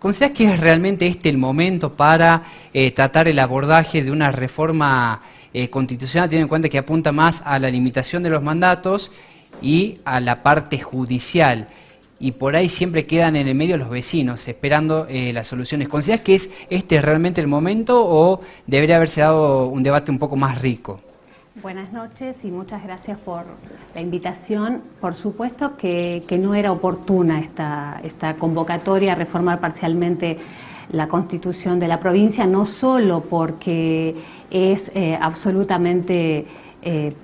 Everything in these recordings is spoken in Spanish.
¿Consideras que es realmente este el momento para tratar el abordaje de una reforma constitucional, teniendo en cuenta que apunta más a la limitación de los mandatos y a la parte judicial? Y por ahí siempre quedan en el medio los vecinos esperando las soluciones. ¿Consideras que es este realmente el momento o debería haberse dado un debate un poco más rico? Buenas noches y muchas gracias por la invitación. Por supuesto que no era oportuna esta convocatoria a reformar parcialmente la Constitución de la provincia, no solo porque es absolutamente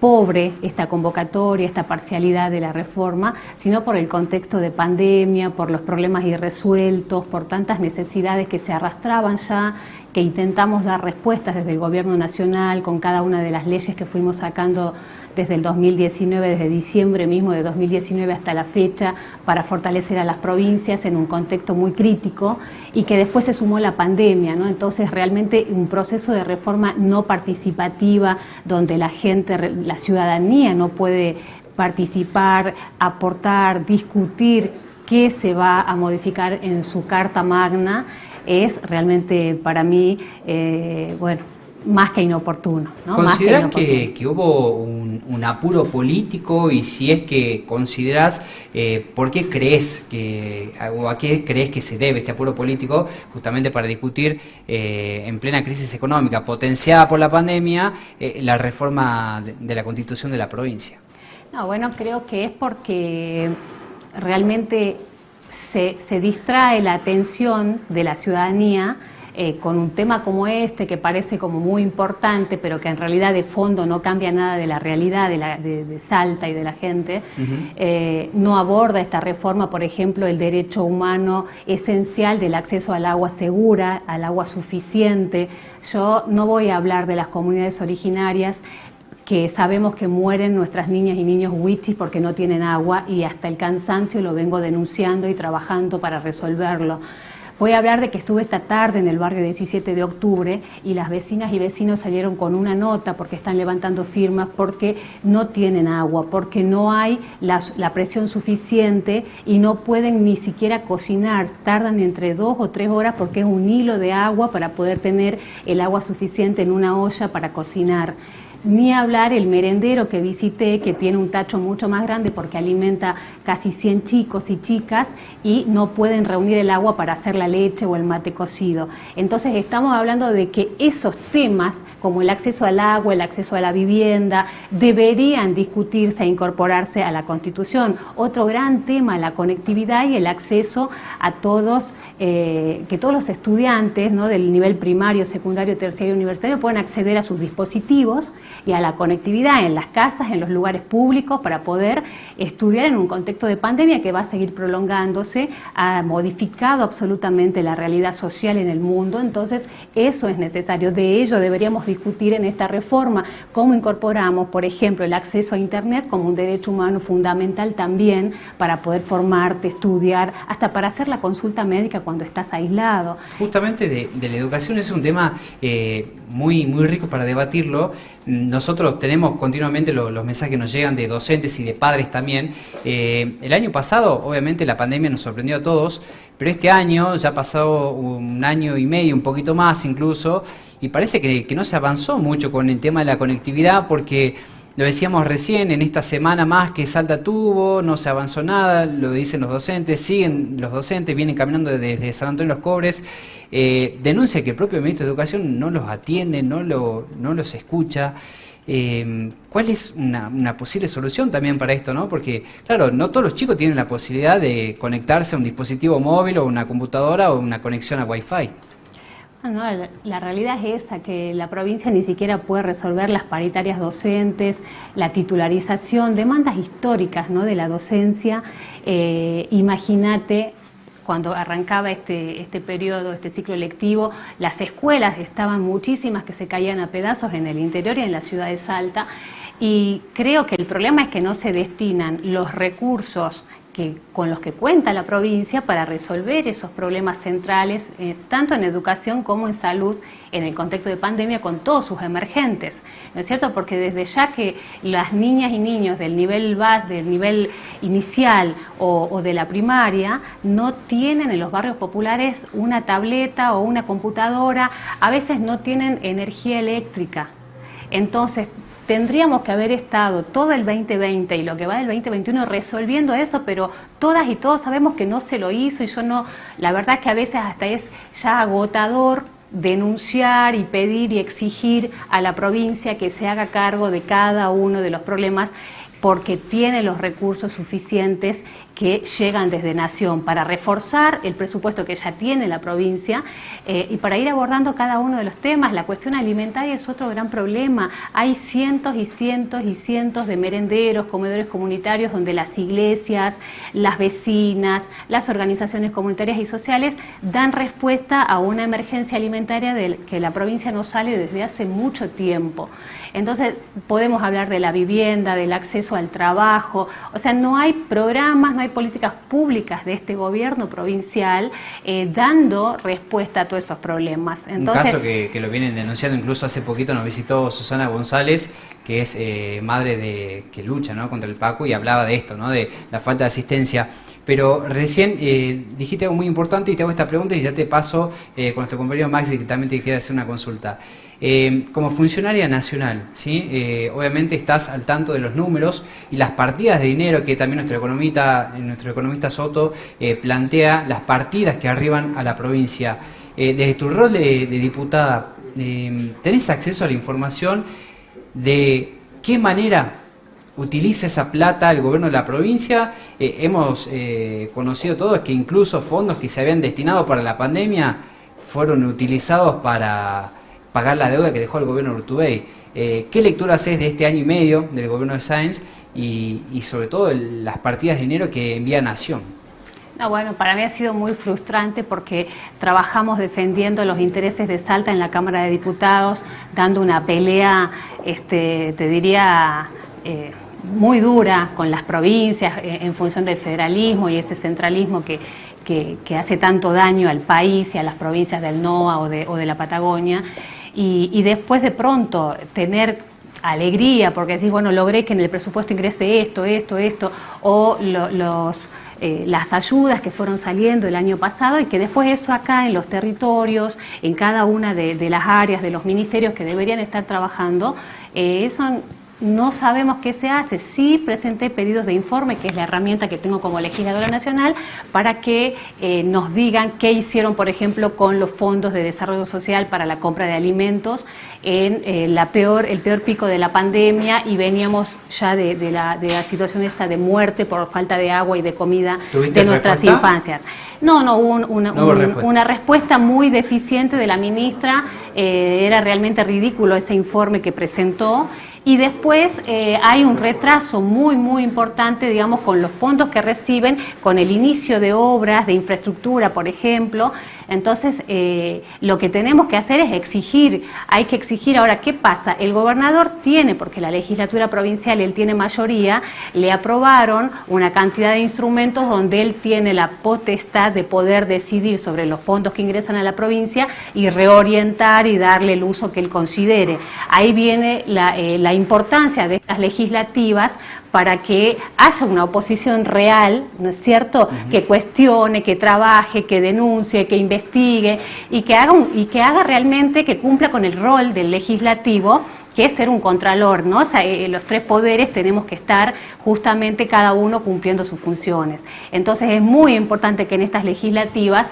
pobre esta convocatoria, esta parcialidad de la reforma, sino por el contexto de pandemia, por los problemas irresueltos, por tantas necesidades que se arrastraban ya, que intentamos dar respuestas desde el Gobierno Nacional con cada una de las leyes que fuimos sacando desde el 2019, desde diciembre mismo de 2019 hasta la fecha, para fortalecer a las provincias en un contexto muy crítico, y que después se sumó la pandemia, ¿no? Entonces realmente un proceso de reforma no participativa, donde la gente, la ciudadanía no puede participar, aportar, discutir qué se va a modificar en su Carta Magna, es realmente para mí, más que inoportuno, ¿no? ¿Consideras que hubo un apuro político? Y si es que consideras, ¿por qué crees o a qué crees que se debe este apuro político justamente para discutir en plena crisis económica, potenciada por la pandemia, la reforma de la Constitución de la provincia? No, bueno, creo que es porque realmente se distrae la atención de la ciudadanía con un tema como este, que parece como muy importante, pero que en realidad de fondo no cambia nada de la realidad de Salta y de la gente. No aborda esta reforma, por ejemplo, el derecho humano esencial del acceso al agua segura, al agua suficiente. Yo no voy a hablar de las comunidades originarias, que sabemos que mueren nuestras niñas y niños huichis porque no tienen agua, y hasta el cansancio lo vengo denunciando y trabajando para resolverlo. Voy a hablar de que estuve esta tarde en el barrio 17 de octubre y las vecinas y vecinos salieron con una nota porque están levantando firmas porque no tienen agua, porque no hay la presión suficiente y no pueden ni siquiera cocinar. Tardan entre 2 o 3 horas porque es un hilo de agua para poder tener el agua suficiente en una olla para cocinar. Ni hablar el merendero que visité, que tiene un tacho mucho más grande porque alimenta casi 100 chicos y chicas y no pueden reunir el agua para hacer la leche o el mate cocido. Entonces estamos hablando de que esos temas, como el acceso al agua, el acceso a la vivienda, deberían discutirse e incorporarse a la Constitución. Otro gran tema, la conectividad y el acceso a todos, que todos los estudiantes, ¿no?, del nivel primario, secundario, terciario y universitario puedan acceder a sus dispositivos y a la conectividad en las casas, en los lugares públicos, para poder estudiar en un contexto de pandemia que va a seguir prolongándose, ha modificado absolutamente la realidad social en el mundo. Entonces eso es necesario, de ello deberíamos discutir en esta reforma, cómo incorporamos, por ejemplo, el acceso a Internet como un derecho humano fundamental también para poder formarte, estudiar, hasta para hacer la consulta médica cuando estás aislado. Justamente de la educación es un tema muy rico para debatirlo. Nosotros tenemos continuamente los mensajes que nos llegan de docentes y de padres también. El año pasado, obviamente, la pandemia nos sorprendió a todos, pero este año ya ha pasado 1 año y medio, un poquito más incluso, y parece que no se avanzó mucho con el tema de la conectividad, porque lo decíamos recién, en esta semana más que Salta tuvo, no se avanzó nada, lo dicen los docentes, siguen los docentes, vienen caminando desde San Antonio de los Cobres, denuncia que el propio ministro de Educación no los atiende, no los escucha. ¿Cuál es una posible solución también para esto, ¿no? Porque, claro, no todos los chicos tienen la posibilidad de conectarse a un dispositivo móvil o una computadora o una conexión a Wi-Fi. No, la realidad es esa, que la provincia ni siquiera puede resolver las paritarias docentes, la titularización, demandas históricas, ¿no?, de la docencia. Imagínate, cuando arrancaba este periodo, este ciclo lectivo, las escuelas estaban muchísimas que se caían a pedazos en el interior y en la ciudad de Salta, y creo que el problema es que no se destinan los recursos con los que cuenta la provincia para resolver esos problemas centrales, tanto en educación como en salud, en el contexto de pandemia, con todos sus emergentes, ¿no es cierto? Porque desde ya que las niñas y niños del nivel inicial o de la primaria no tienen en los barrios populares una tableta o una computadora, a veces no tienen energía eléctrica. Entonces, tendríamos que haber estado todo el 2020 y lo que va del 2021 resolviendo eso, pero todas y todos sabemos que no se lo hizo, y la verdad que a veces hasta es ya agotador denunciar y pedir y exigir a la provincia que se haga cargo de cada uno de los problemas, porque tiene los recursos suficientes que llegan desde Nación para reforzar el presupuesto que ya tiene la provincia y para ir abordando cada uno de los temas. La cuestión alimentaria es otro gran problema. Hay cientos y cientos y cientos de merenderos, comedores comunitarios donde las iglesias, las vecinas, las organizaciones comunitarias y sociales dan respuesta a una emergencia alimentaria de que la provincia no sale desde hace mucho tiempo. Entonces podemos hablar de la vivienda, del acceso al trabajo, o sea, no hay programas, no hay políticas públicas de este gobierno provincial dando respuesta a todos esos problemas. Entonces, un caso que lo vienen denunciando, incluso hace poquito nos visitó Susana González, que es madre que lucha, ¿no?, contra el Paco, y hablaba de esto, ¿no?, de la falta de asistencia. Pero recién dijiste algo muy importante y te hago esta pregunta y ya te paso con nuestro compañero Maxi, que también te quiere hacer una consulta. Como funcionaria nacional, ¿sí? Obviamente estás al tanto de los números y las partidas de dinero que también nuestro economista Soto plantea, las partidas que arriban a la provincia. Desde tu rol de diputada, ¿tenés acceso a la información de qué manera utiliza esa plata el gobierno de la provincia? Hemos conocido todos que incluso fondos que se habían destinado para la pandemia fueron utilizados para pagar la deuda que dejó el gobierno de Urtubey. ¿Qué lectura haces de este año y medio del gobierno de Sáenz y sobre todo las partidas de dinero que envía Nación? No, bueno, para mí ha sido muy frustrante porque trabajamos defendiendo los intereses de Salta en la Cámara de Diputados, dando una pelea, te diría, muy dura con las provincias en función del federalismo y ese centralismo que hace tanto daño al país y a las provincias del NOA o de la Patagonia. Y después de pronto tener alegría porque decís, bueno, logré que en el presupuesto ingrese esto, o las ayudas que fueron saliendo el año pasado, y que después eso acá en los territorios, en cada una de las áreas de los ministerios que deberían estar trabajando, eso no sabemos qué se hace. Sí presenté pedidos de informe, que es la herramienta que tengo como legisladora nacional, para que nos digan qué hicieron, por ejemplo, con los fondos de desarrollo social para la compra de alimentos en el peor pico de la pandemia, y veníamos ya de la situación esta de muerte por falta de agua y de comida de nuestras infancias. No, hubo una respuesta muy deficiente de la ministra. Era realmente ridículo ese informe que presentó. Y después hay un retraso muy, muy importante, digamos, con los fondos que reciben, con el inicio de obras de infraestructura, por ejemplo. Entonces, lo que tenemos que hacer es exigir, hay que exigir. Ahora, ¿qué pasa? El gobernador tiene, porque la legislatura provincial, él tiene mayoría, le aprobaron una cantidad de instrumentos donde él tiene la potestad de poder decidir sobre los fondos que ingresan a la provincia y reorientar y darle el uso que él considere. Ahí viene la importancia de estas legislativas, para que haya una oposición real, ¿no es cierto?, que cuestione, que trabaje, que denuncie, que investigue y que haga realmente, que cumpla con el rol del legislativo, que es ser un contralor, ¿no? O sea, los tres poderes tenemos que estar justamente cada uno cumpliendo sus funciones. Entonces es muy importante que en estas legislativas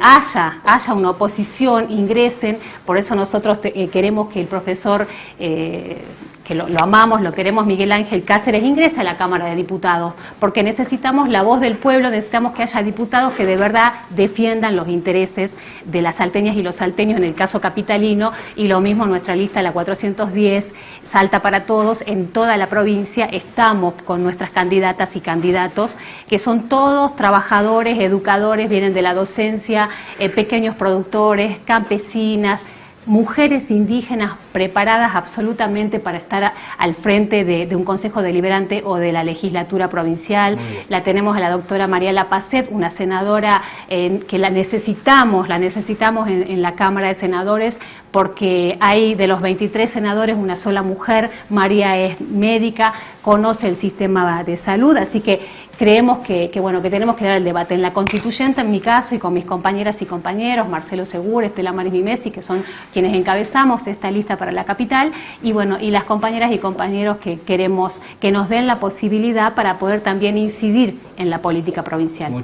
haya una oposición, ingresen. Por eso nosotros queremos que el profesor, que lo amamos, lo queremos, Miguel Ángel Cáceres, ingrese a la Cámara de Diputados, porque necesitamos la voz del pueblo, necesitamos que haya diputados que de verdad defiendan los intereses de las salteñas y los salteños en el caso capitalino, y lo mismo nuestra lista, la 410, Salta para Todos, en toda la provincia estamos con nuestras candidatas y candidatos, que son todos trabajadores, educadores, vienen de la docencia, pequeños productores, campesinas, mujeres indígenas preparadas absolutamente para estar al frente de un consejo deliberante o de la legislatura provincial. La tenemos a la doctora Mariela Pacet, una senadora que la necesitamos en la Cámara de Senadores, porque hay de los 23 senadores una sola mujer. María es médica, conoce el sistema de salud, así que creemos que tenemos que dar el debate. En la constituyente, en mi caso, y con mis compañeras y compañeros, Marcelo Segura, Estela Maris Mimesi, que son quienes encabezamos esta lista para la capital, y las compañeras y compañeros que queremos que nos den la posibilidad para poder también incidir en la política provincial.